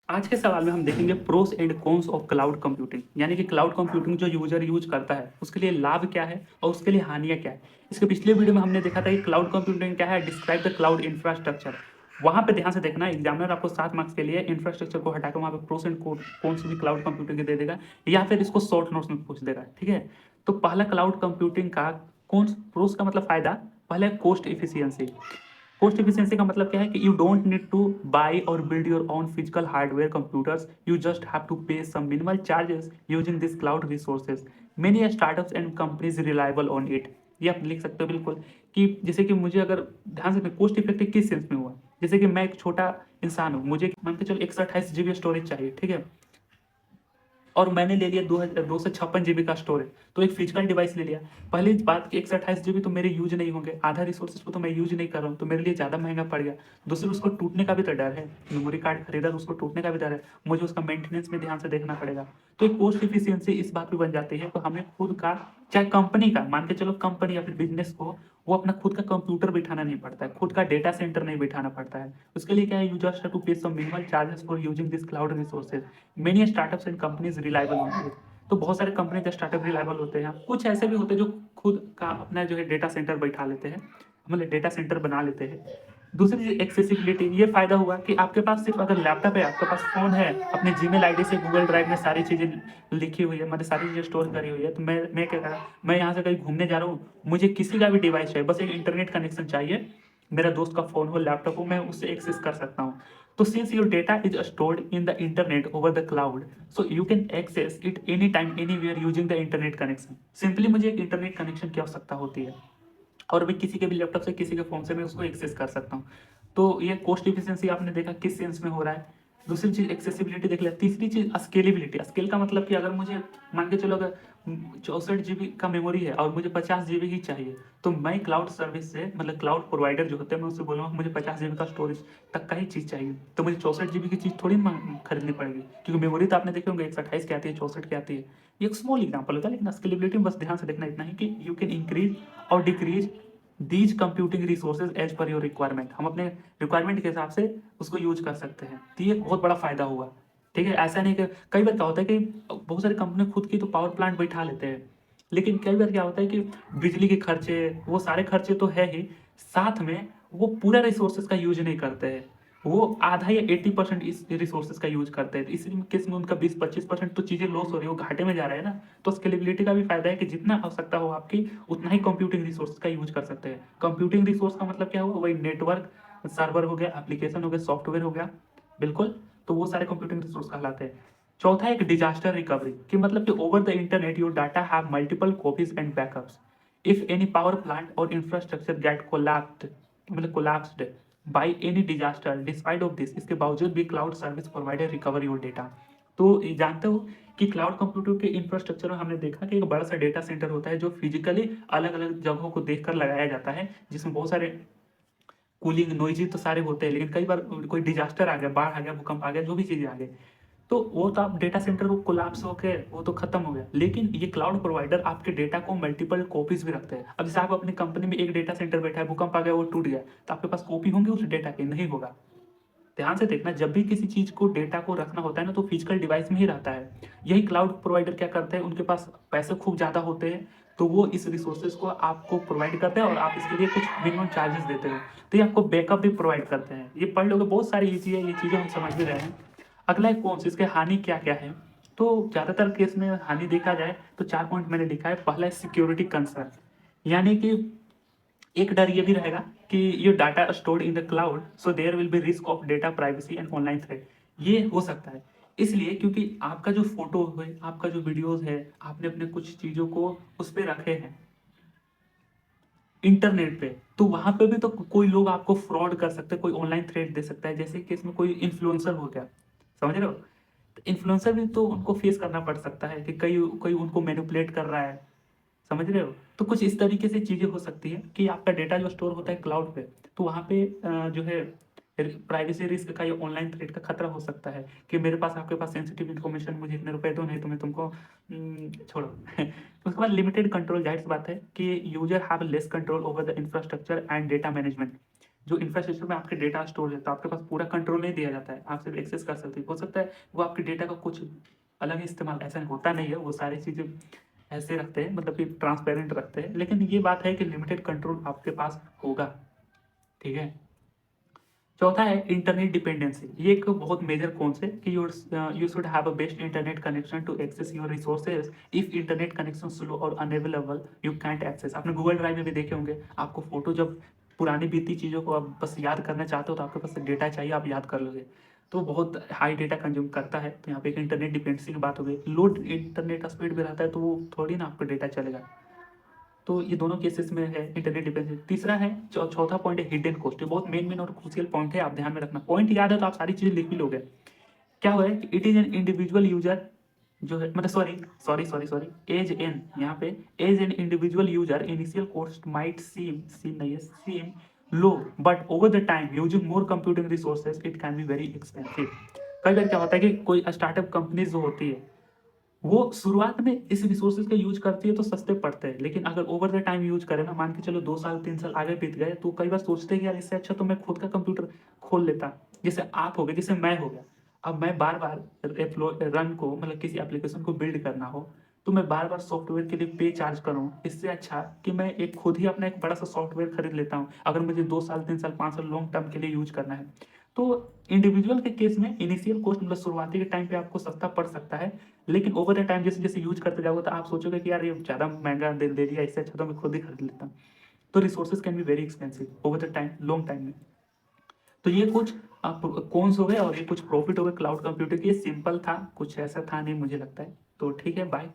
आज के सवाल में हम देखेंगे pros and cons of cloud computing, यानी कि क्लाउड कंप्यूटिंग जो यूजर यूज करता है उसके लिए लाभ क्या है और उसके लिए हानियां क्या है। इसके पिछले वीडियो में हमने देखा था कि क्लाउड कंप्यूटिंग क्या है, डिस्क्राइब द क्लाउड इंफ्रास्ट्रक्चर। वहां पे ध्यान से देखना, एग्जामिनर आपको 7 मार्क्स के लिए इंफ्रास्ट्रक्चर को हटाकर वहां पे प्रोस एंड कॉन्स भी क्लाउड कंप्यूटिंग के दे देगा, या फिर इसको शॉर्ट नोट्स में पूछ देगा। ठीक है, तो पहला क्लाउड कंप्यूटिंग का कौन प्रोस का मतलब फायदा, पहले कॉस्ट इफिशियंसी। कॉस्ट एफिशिएंसी का मतलब क्या है कि you don't need to buy or build your own physical hardware computers, you just have to pay some minimal charges using this cloud resources. Many startups and companies reliable on it. ये आप लिख सकते हो बिल्कुल कि जैसे कि मुझे अगर ध्यान से कॉस्ट इफेक्टिव किस सेंस में हुआ, जैसे कि मैं एक छोटा इंसान हूँ, मुझे मान के चलो 128 GB स्टोरेज चाहिए। ठीक है, और मैंने ले लिया 256 GB का स्टोरेज, तो एक फिजिकल डिवाइस ले लिया। पहली बात कि 128 GB तो मेरे यूज नहीं होंगे, आधा रिसोर्सेज को तो मैं यूज नहीं कर रहा हूँ, तो मेरे लिए ज़्यादा महंगा पड़ गया। दूसरी, उसको टूटने का भी तो डर है। मेमोरी कार्ड खरीदा तो उसको टूटने का भी डर है, मुझे उसका मेंटेनेंस में ध्यान से देखना पड़ेगा। तो एक कॉस्ट इफिशियंसी इस बात पे बन जाती है, तो हमें खुद का, चाहे कंपनी का, मान के चलो कंपनी या फिर बिजनेस को, वो अपना खुद का कंप्यूटर बिठाना नहीं पड़ता है, खुद का डेटा सेंटर नहीं बिठाना पड़ता है। उसके लिए क्या है, you just have to pay some minimal charges for using this cloud resources. Many startups and companies reliable होती है। तो बहुत सारे कंपनी के स्टार्टअप रिलायबल होते हैं, कुछ ऐसे भी होते हैं जो खुद का अपना जो है डेटा सेंटर बैठा लेते हैं, मतलब डेटा सेंटर बना लेते हैं। दूसरी चीज एक्सेसिबिलिटी, ये फायदा हुआ कि आपके पास सिर्फ अगर लैपटॉप है, आपके पास फोन है, अपने जीमेल आईडी से गूगल ड्राइव में सारी चीजें लिखी हुई है, मतलब सारी चीजें स्टोर करी हुई है, तो मैं क्या करा, मैं यहाँ से कहीं घूमने जा रहा हूँ, मुझे किसी का भी डिवाइस चाहिए, बस एक इंटरनेट कनेक्शन चाहिए, मेरा दोस्त का फोन हो, लैपटॉप हो, मैं उससे एक्सेस कर सकता हूँ। तो since your data is stored in the internet over the cloud, so you can access it anytime anywhere using the internet connection। Simply मुझे एक इंटरनेट कनेक्शन की आवश्यकता होती है और मैं किसी के भी लैपटॉप से, किसी के फोन से मैं उसको एक्सेस कर सकता हूँ। तो ये कॉस्ट इफिशियंसी आपने देखा किस सेंस में हो रहा है। दूसरी चीज एक्सेसिबिलिटी देख लिया। तीसरी चीज स्केलेबिलिटी। स्केल का मतलब कि अगर मुझे, मान के चलो अगर 64 GB का मेमोरी है और मुझे 50 GB ही चाहिए, तो मैं क्लाउड सर्विस से, मतलब क्लाउड प्रोवाइडर जो होते हैं, मैं उससे बोलूँगा मुझे 50 GB का स्टोरेज तक का ही चीज़ चाहिए, तो मुझे 64 GB की चीज़ थोड़ी खरीदनी पड़ेगी, क्योंकि मेमोरी तो आपने देखे होंगे 128 की आती है, 64 की आती है। ये एक स्मॉल एग्जाम्पल होता है, लेकिन स्केलेबिलिटी में बस ध्यान से देखना इतना ही कि यू कैन इंक्रीज और decrease these computing resources as per your requirement. हम अपने रिक्वायरमेंट के हिसाब से उसको यूज कर सकते हैं, तो ये बहुत बड़ा फायदा हुआ। ठीक है, ऐसा नहीं कि कई बार क्या होता है कि बहुत सारी कंपनी खुद की तो पावर प्लांट बैठा लेते हैं, लेकिन कई बार क्या होता है कि बिजली के खर्चे, वो सारे खर्चे तो है ही, साथ में वो पूरा रिसोर्सेज का यूज नहीं करते हैं, वो आधा या 80% इस रिसोर्सेज का यूज करते हैं। तो इस केस में उनका 20-25% तो चीज़ें लॉस हो रही है, वो घाटे में जा रहा है ना। तो स्केलेबिलिटी का भी फायदा है कि जितना आवश्यकता हो आपकी, उतना ही कंप्यूटिंग रिसोर्स का यूज कर सकते हैं। कंप्यूटिंग रिसोर्स का मतलब क्या हुआ, वही नेटवर्क, सर्वर हो गया, एप्लीकेशन हो गया, सॉफ्टवेयर हो गया, बिल्कुल। तो वो सारे कंप्यूटिंग रिसोर्स कहलाते हैं। चौथा एक डिजास्टर रिकवरी, कि मतलब कि over the internet your data have multiple copies and backups. If any power plant और इंफ्रास्ट्रक्चर गेट कोलैप्स्ड, मतलब collapsed by any disaster, despite of this, इसके बावजूद भी cloud service provider recover your data. तो ये जानते हो कि क्लाउड कंप्यूटर के इंफ्रास्ट्रक्चर में हमने देखा कि एक बड़ा सा डेटा सेंटर होता है जो फिजिकली अलग अलग जगहों को देखकर लगाया जाता है, जिसमें बहुत सारे कूलिंग नॉइजी तो सारे होते हैं, लेकिन कई बार कोई डिजास्टर आ गया, बाढ़ आ गया, भूकंप आ गया, जो भी चीजें आ गई, तो वो तो आप डेटा सेंटर को कोलैप्स होके वो तो खत्म हो गया। लेकिन ये क्लाउड प्रोवाइडर आपके डेटा को मल्टीपल कॉपीज भी रखते हैं। अब जैसे आप अपनी कंपनी में एक डेटा सेंटर बैठा है, भूकंप आ गया, वो टूट गया, तो आपके पास कॉपी होंगी उस डेटा की? नहीं होगा। ध्यान से देखना, जब भी किसी चीज को, डेटा को रखना होता है ना, तो फिजिकल डिवाइस में ही रहता है। यही क्लाउड प्रोवाइडर क्या करते हैं, उनके पास पैसे खूब ज्यादा होते हैं, तो वो इस रिसोर्सेज को आपको प्रोवाइड करते हैं और आप इसके लिए कुछ मिनिमम चार्जेस देते हो, तो ये आपको बैकअप भी प्रोवाइड करते हैं। ये पढ़ लोगे, बहुत सारी इजी है, ये चीजें हम समझ भी रहे हैं। अगला एक कौन सी, इसके हानि क्या क्या है। तो ज्यादातर केस में हानि देखा जाए तो 4 पॉइंट मैंने लिखा है। पहला है सिक्योरिटी कंसर्न, यानी कि एक डर ये भी रहेगा कि ये data stored in the cloud, so there will be risk of data privacy and online threat. ये हो सकता है इसलिए क्योंकि आपका जो फोटो है, आपका जो वीडियोस है, आपने अपने कुछ चीजों को उस पे रखे हैं इंटरनेट पे, तो वहां पे भी तो कोई लोग आपको फ्रॉड कर सकते हैं, कोई ऑनलाइन थ्रेट दे सकता है। जैसे केस में कोई इन्फ्लुएंसर हो गया, समझ रहे हो, तो इन्फ्लुएंसर भी तो उनको फेस करना पड़ सकता है कि कई कोई उनको मैनिपुलेट कर रहा है, समझ रहे हो। तो कुछ इस तरीके से चीजें हो सकती है कि आपका डेटा जो स्टोर होता है क्लाउड पे, तो वहाँ पे जो है प्राइवेसी रिस्क का या ऑनलाइन थ्रेट का खतरा हो सकता है कि मेरे पास, आपके पास सेंसिटिव इन्फॉर्मेशन, मुझे इतने रुपए दो, नहीं तो मैं तुमको छोड़ो। उसके बाद लिमिटेड कंट्रोल, जाहिर सी बात है कि user have less control over the infrastructure and data management. जो इंफ्रास्ट्रक्चर में आपके डेटा स्टोर है, तो आपके पास पूरा कंट्रोल नहीं दिया जाता है, आप सिर्फ एक्सेस कर सकते हो सकता है वो आपके डेटा का कुछ अलग ही इस्तेमाल ऐसा होता नहीं है, वो सारी चीज़ें ऐसे रखते हैं, मतलब कि ट्रांसपेरेंट रखते हैं, लेकिन ये बात है कि लिमिटेड कंट्रोल आपके पास होगा। ठीक है। चौथा है इंटरनेट डिपेंडेंसी। ये एक बहुत मेजर कॉन्स है कि you should have a best internet connection to access your resources. If internet connection slow और अनअवेलेबल यू कैंट एक्सेस। आपने गूगल ड्राइव में भी देखे होंगे, आपको फोटो जब पुरानी बीती चीज़ों को आप बस याद करना चाहते हो तो आपके पास डेटा चाहिए, आप याद कर लोगे, तो बहुत हाई डेटा कंज्यूम करता है। तो यहाँ पे एक इंटरनेट डिपेंडेंसी की बात हो गई। लो इंटरनेट स्पीड भी रहता है तो वो थोड़ी ना आपका डेटा चलेगा। तो ये दोनों केसेस में है इंटरनेट डिपेंडेंसी। तीसरा है चौथा पॉइंट है हिडन कॉस्ट। ये बहुत मेन और क्रूशियल पॉइंट है, आप ध्यान में रखना। पॉइंट याद है तो आप सारी चीजें लिख भी लोगे। क्या हुआ है, it is an individual user जो है, मतलब सॉरी एज एन, यहाँ पे as an individual user initial cost might seem नहीं है, seem low, but over the time using more computing resources it can be very expensive. कई बार क्या होता है कि कोई स्टार्टअप कंपनीज जो होती है वो शुरुआत में इस रिसोर्सेज का यूज करती है तो सस्ते पड़ते हैं, लेकिन अगर ओवर द टाइम यूज करें ना, मान के चलो 2 साल 3 साल आगे बीत गए, तो कई बार सोचते हैं कि यार इससे अच्छा तो मैं खुद का कंप्यूटर खोल लेता। जैसे आप हो गए, जैसे मैं हो गया, अब मैं बार बार रन को, मतलब किसी एप्लीकेशन को बिल्ड करना हो तो मैं बार बार सॉफ्टवेयर के लिए पे चार्ज करूँ, इससे अच्छा कि मैं एक खुद ही अपना एक बड़ा सा सॉफ्टवेयर खरीद लेता हूँ, अगर मुझे 2 साल 3 साल 5 साल लॉन्ग टर्म के लिए यूज करना है। तो इंडिविजुअल के केस में इनिशियल कॉस्ट, मतलब शुरुआती के टाइम पे आपको सस्ता पड़ सकता है, लेकिन ओवर द टाइम जैसे जैसे यूज करते जाओगे तो आप सोचोगे कि यार ये ज़्यादा महंगा दे दिया, इससे अच्छा तो मैं खुद ही खरीद लेता हूँ। तो resources can be very expensive over the time, long time में। तो ये कुछ कॉन्स हो गए और ये कुछ प्रॉफिट हो गए क्लाउड कंप्यूटिंग। ये सिंपल था, कुछ ऐसा था नहीं मुझे लगता है। तो ठीक है, बाय।